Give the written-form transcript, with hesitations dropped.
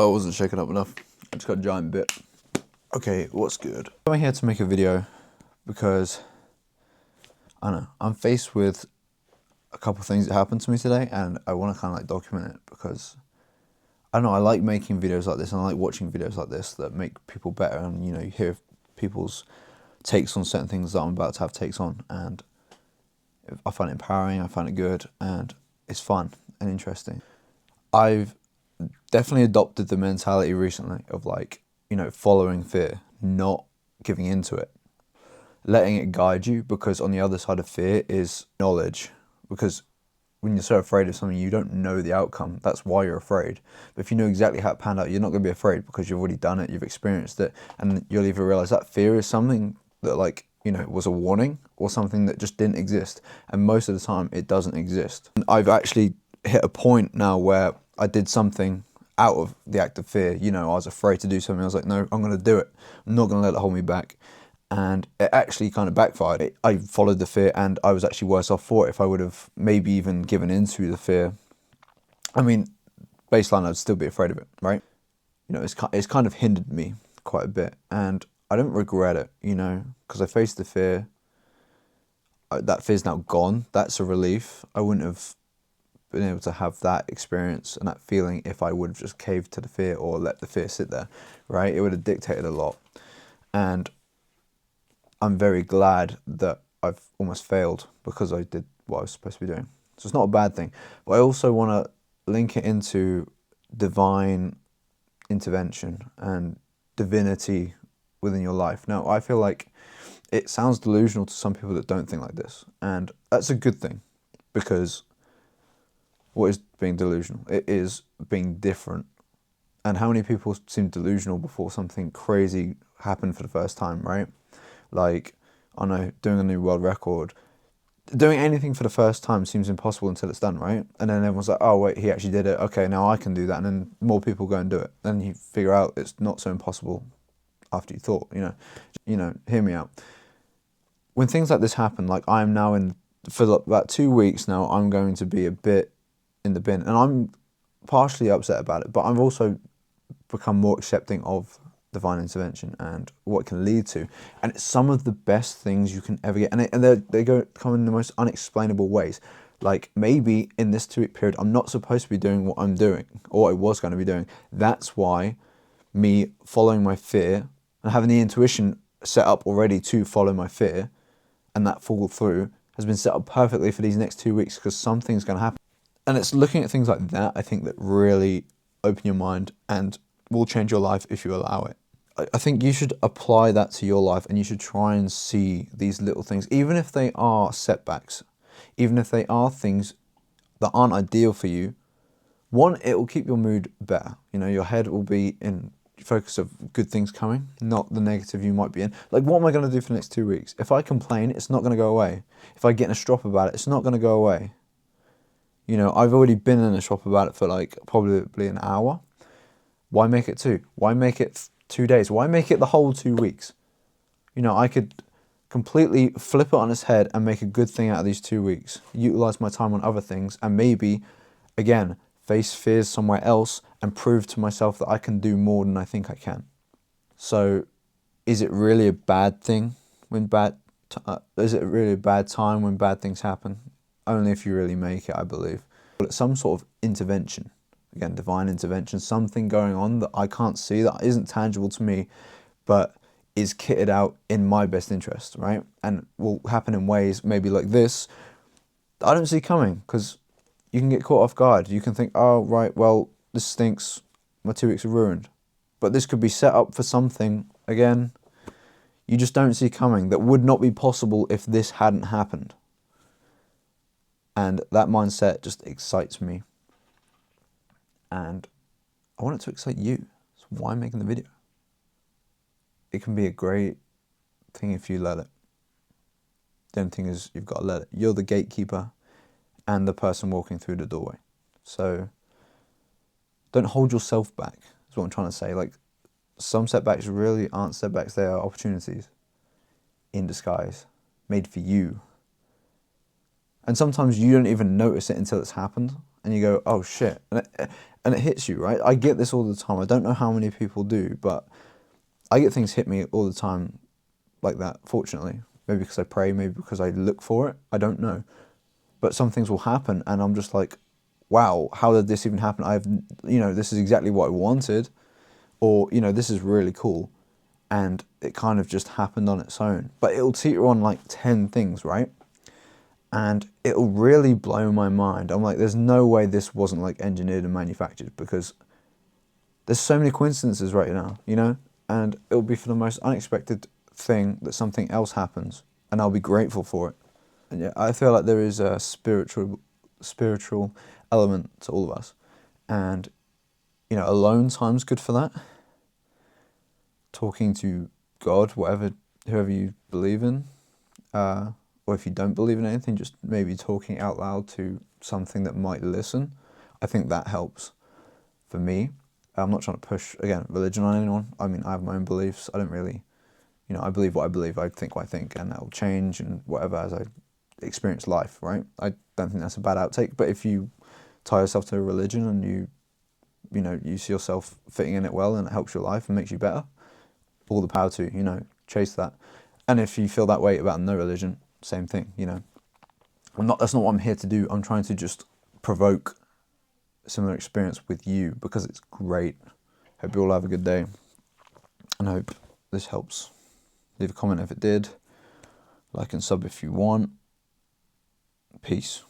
I wasn't shaken up enough. I just got a giant bit. Okay, what's good? I'm here to make a video because, I don't know, I'm faced with a couple of things that happened to me today and I want to kind of like document it because, I don't know, I like making videos like this and I like watching videos like this that make people better and, you know, you hear people's takes on certain things that I'm about to have takes on, and I find it empowering, I find it good, and it's fun and interesting. I've definitely adopted the mentality recently of like, you know, following fear, not giving into it, letting it guide you, because on the other side of fear is knowledge. Because when you're so afraid of something, you don't know the outcome. That's why you're afraid. But if you know exactly how it panned out, you're not going to be afraid because you've already done it, you've experienced it, and you'll either realize that fear is something that, like, you know, was a warning or something that just didn't exist. And most of the time it doesn't exist. And I've actually hit a point now where I did something out of the act of fear. You know, I was afraid to do something. I was like, no, I'm going to do it. I'm not going to let it hold me back. And it actually kind of backfired. I followed the fear and I was actually worse off for it if I would have maybe even given into the fear. I mean, baseline, I'd still be afraid of it, right? You know, it's kind of hindered me quite a bit, and I don't regret it, you know, because I faced the fear. That fear's now gone. That's a relief. I wouldn't have been able to have that experience and that feeling if I would have just caved to the fear or let the fear sit there, right? It would have dictated a lot. And I'm very glad that I've almost failed because I did what I was supposed to be doing. So it's not a bad thing. But I also want to link it into divine intervention and divinity within your life. Now, I feel like it sounds delusional to some people that don't think like this. And that's a good thing, because what is being delusional? It is being different. And how many people seem delusional before something crazy happened for the first time, right? Like, I know, doing a new world record. Doing anything for the first time seems impossible until it's done, right? And then everyone's like, oh wait, he actually did it. Okay, now I can do that. And then more people go and do it. Then you figure out it's not so impossible after you thought, you know, hear me out. When things like this happen, like I'm now for about 2 weeks now, I'm going to be a bit in the bin. And I'm partially upset about it, but I've also become more accepting of divine intervention and what it can lead to, and it's some of the best things you can ever get, and they come in the most unexplainable ways. Like, maybe in this 2 week period I'm not supposed to be doing what I'm doing or what I was going to be doing. That's why me following my fear and having the intuition set up already to follow my fear and that fall through has been set up perfectly for these next 2 weeks, because something's going to happen. And it's looking at things like that, I think, that really open your mind and will change your life if you allow it. I think you should apply that to your life, and you should try and see these little things, even if they are setbacks, even if they are things that aren't ideal for you. One, it will keep your mood better. You know, your head will be in focus of good things coming, not the negative you might be in. Like, what am I going to do for the next 2 weeks? If I complain, it's not going to go away. If I get in a strop about it, it's not going to go away. You know, I've already been in a shop about it for like probably an hour. Why make it 2? Why make it 2 days? Why make it the whole 2 weeks? You know, I could completely flip it on its head and make a good thing out of these 2 weeks. Utilize my time on other things and maybe, again, face fears somewhere else and prove to myself that I can do more than I think I can. So, is it really a bad thing when is it really a bad time when bad things happen? Only if you really make it, I believe. But it's some sort of intervention. Again, divine intervention, something going on that I can't see, that isn't tangible to me, but is kitted out in my best interest, right? And will happen in ways maybe like this that I don't see coming, because you can get caught off guard. You can think, oh, right, well, this stinks, my 2 weeks are ruined. But this could be set up for something, again, you just don't see coming, that would not be possible if this hadn't happened. And that mindset just excites me. And I want it to excite you. That's why I'm making the video. It can be a great thing if you let it. The only thing is, you've got to let it. You're the gatekeeper and the person walking through the doorway. So don't hold yourself back, is what I'm trying to say. Like, some setbacks really aren't setbacks, they are opportunities in disguise, made for you. And sometimes you don't even notice it until it's happened, and you go, oh shit. and it hits you, right? I get this all the time. I don't know how many people do, but I get things hit me all the time like that, fortunately. Maybe because I pray, maybe because I look for it. I don't know. But some things will happen and I'm just like, wow, how did this even happen? This is exactly what I wanted. Or, this is really cool. And it kind of just happened on its own. But it'll teeter on like 10 things, right? And it'll really blow my mind. I'm like, there's no way this wasn't like engineered and manufactured, because there's so many coincidences right now, and it'll be for the most unexpected thing that something else happens, and I'll be grateful for it. And yeah, I feel like there is a spiritual element to all of us, and alone time's good for that. Talking to God, whoever you believe in, or if you don't believe in anything, just maybe talking out loud to something that might listen. I think that helps for me. I'm not trying to push, again, religion on anyone. I mean, I have my own beliefs. I don't really, I believe what I believe, I think what I think, and that will change and whatever as I experience life, right? I don't think that's a bad outtake, but if you tie yourself to a religion and you see yourself fitting in it well and it helps your life and makes you better, all the power to, chase that. And if you feel that way about no religion, same thing, that's not what I'm here to do. I'm trying to just provoke a similar experience with you because it's great. Hope you all have a good day and hope this helps. Leave a comment if it did, like and sub if you want. Peace.